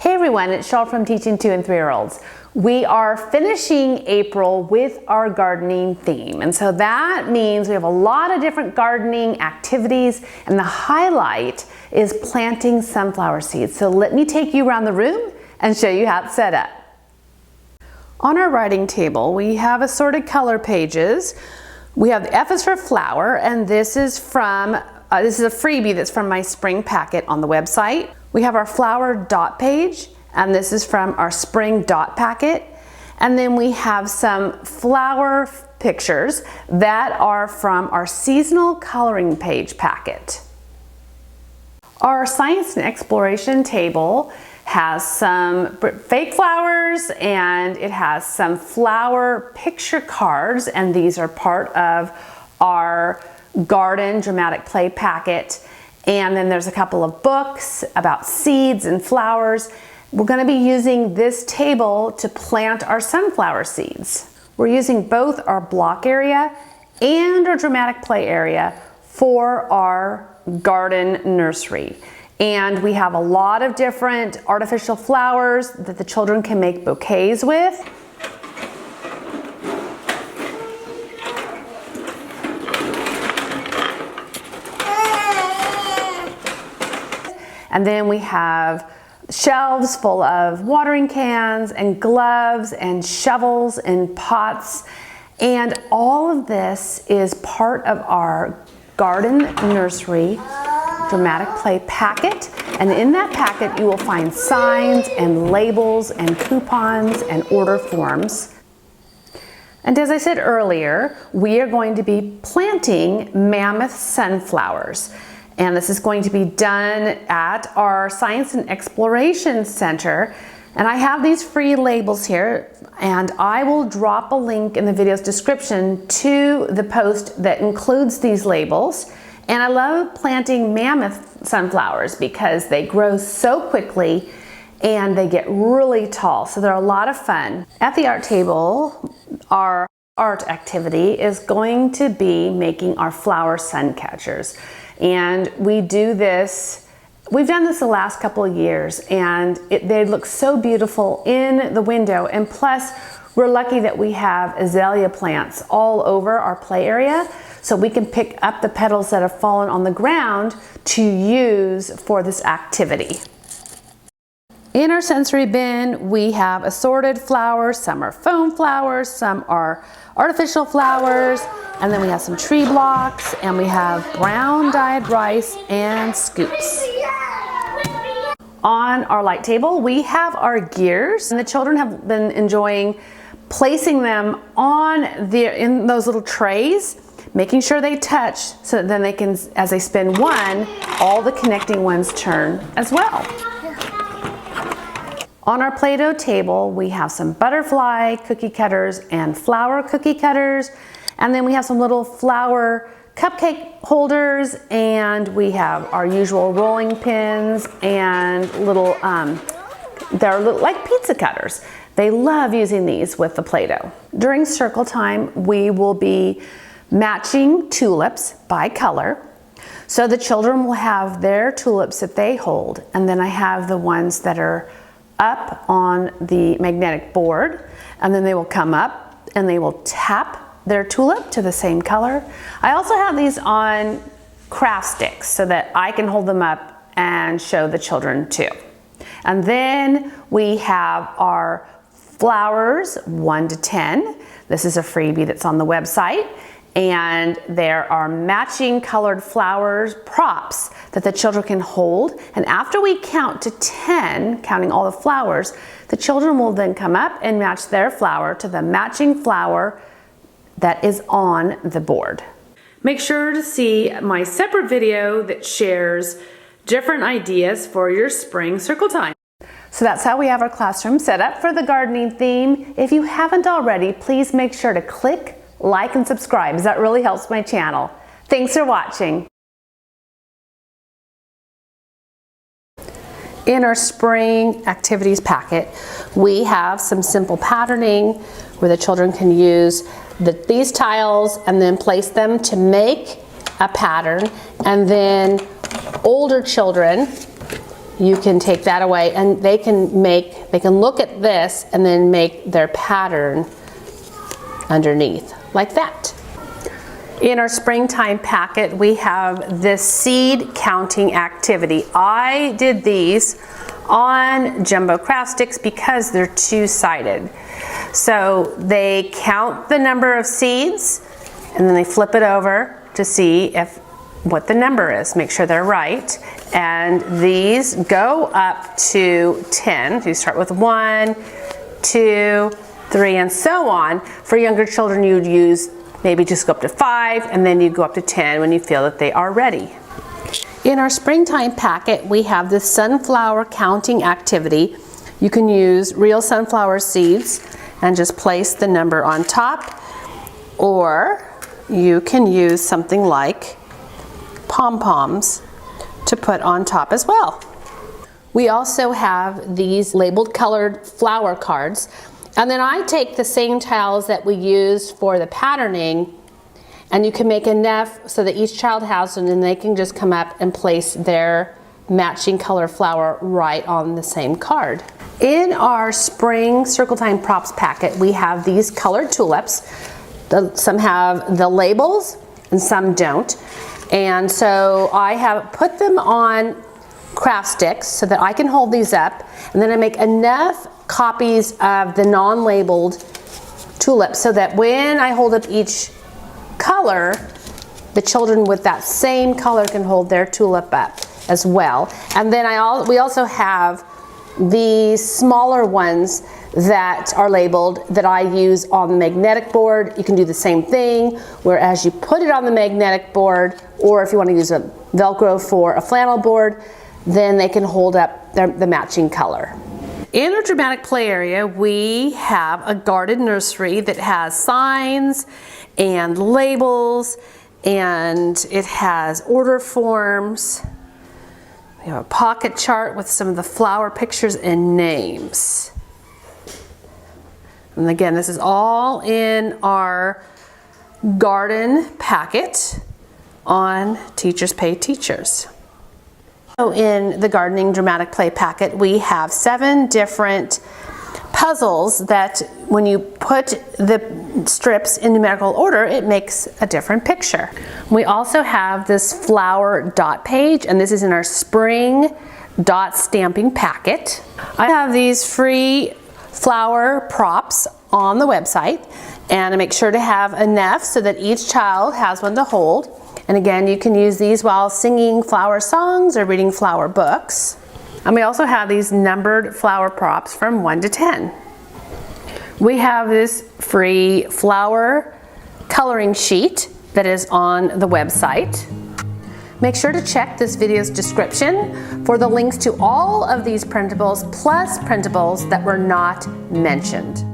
Hey everyone, it's Cheryl from Teaching 2 and 3-year-olds. We are finishing April with our gardening theme, and so that means we have a lot of different gardening activities, and the highlight is planting sunflower seeds. So let me take you around the room and show you how it's set up. On our writing table, we have assorted color pages. We have the F is for flower, and this is a freebie that's from my spring packet on the website. We have our flower dot page, and this is from our spring dot packet. And then we have some flower pictures that are from our seasonal coloring page packet. Our science and exploration table has some fake flowers, and it has some flower picture cards, and these are part of our garden dramatic play packet. And then there's a couple of books about seeds and flowers. We're going to be using this table to plant our sunflower seeds. We're using both our block area and our dramatic play area for our garden nursery. And we have a lot of different artificial flowers that the children can make bouquets with. And then we have shelves full of watering cans and gloves and shovels and pots. And all of this is part of our garden nursery dramatic play packet. And in that packet, you will find signs and labels and coupons and order forms. And as I said earlier, we are going to be planting mammoth sunflowers. And this is going to be done at our Science and Exploration Center. And I have these free labels here, and I will drop a link in the video's description to the post that includes these labels. And I love planting mammoth sunflowers because they grow so quickly and they get really tall, so they're a lot of fun. At the art table, our art activity is going to be making our flower sun catchers. And we do this, we've done this the last couple of years, and they look so beautiful in the window. And plus, we're lucky that we have azalea plants all over our play area, so we can pick up the petals that have fallen on the ground to use for this activity. In our sensory bin, we have assorted flowers. Some are foam flowers, some are artificial flowers, and then we have some tree blocks, and we have brown dyed rice and scoops. On our light table, we have our gears, and the children have been enjoying placing them in those little trays, making sure they touch so that then they can, as they spin one, all the connecting ones turn as well. On our Play-Doh table, we have some butterfly cookie cutters and flower cookie cutters. And then we have some little flower cupcake holders, and we have our usual rolling pins and little, they're like pizza cutters. They love using these with the Play-Doh. During circle time, we will be matching tulips by color. So the children will have their tulips that they hold, and then I have the ones that are up on the magnetic board, and then they will come up and they will tap their tulip to the same color. I also have these on craft sticks so that I can hold them up and show the children too. And then we have our flowers 1 to 10. This is a freebie that's on the website. And there are matching colored flowers props that the children can hold. And after we count to 10, counting all the flowers, the children will then come up and match their flower to the matching flower that is on the board. Make sure to see my separate video that shares different ideas for your spring circle time. So that's how we have our classroom set up for the gardening theme. If you haven't already, please make sure to click like and subscribe, as that really helps my channel. Thanks for watching. In our spring activities packet, we have some simple patterning where the children can use these tiles and then place them to make a pattern. And then older children you can take that away and they can look at this and then make their pattern underneath like that. In our springtime packet, we have this seed counting activity. I did these on jumbo craft sticks because they're two-sided. So they count the number of seeds and then they flip it over to see what the number is, make sure they're right. And these go up to 10. So you start with 1, 2, 3, and so on. For younger children, you'd use maybe just go up to 5, and then you go up to 10 when you feel that they are ready. In our springtime packet, we have this sunflower counting activity. You can use real sunflower seeds and just place the number on top, or you can use something like pom-poms to put on top as well. We also have these labeled colored flower cards. And then I take the same tiles that we used for the patterning, and you can make enough so that each child has one and they can just come up and place their matching color flower right on the same card. In our spring Circle Time Props packet, we have these colored tulips. Some have the labels and some don't. And so I have put them on craft sticks so that I can hold these up, and then I make enough copies of the non-labeled tulips so that when I hold up each color, the children with that same color can hold their tulip up as well. And then we also have the smaller ones that are labeled that I use on the magnetic board. You can do the same thing, whereas you put it on the magnetic board, or if you want to use a Velcro for a flannel board, then they can hold up the matching color. In our dramatic play area, we have a guarded nursery that has signs and labels, and it has order forms. We have a pocket chart with some of the flower pictures and names. And again, this is all in our garden packet on Teachers Pay Teachers. So in the gardening dramatic play packet, we have 7 different puzzles that when you put the strips in numerical order, it makes a different picture. We also have this flower dot page, and this is in our spring dot stamping packet. I have these free flower props on the website, and I make sure to have enough so that each child has one to hold. And again, you can use these while singing flower songs or reading flower books. And we also have these numbered flower props from 1 to 10. We have this free flower coloring sheet that is on the website. Make sure to check this video's description for the links to all of these printables plus printables that were not mentioned.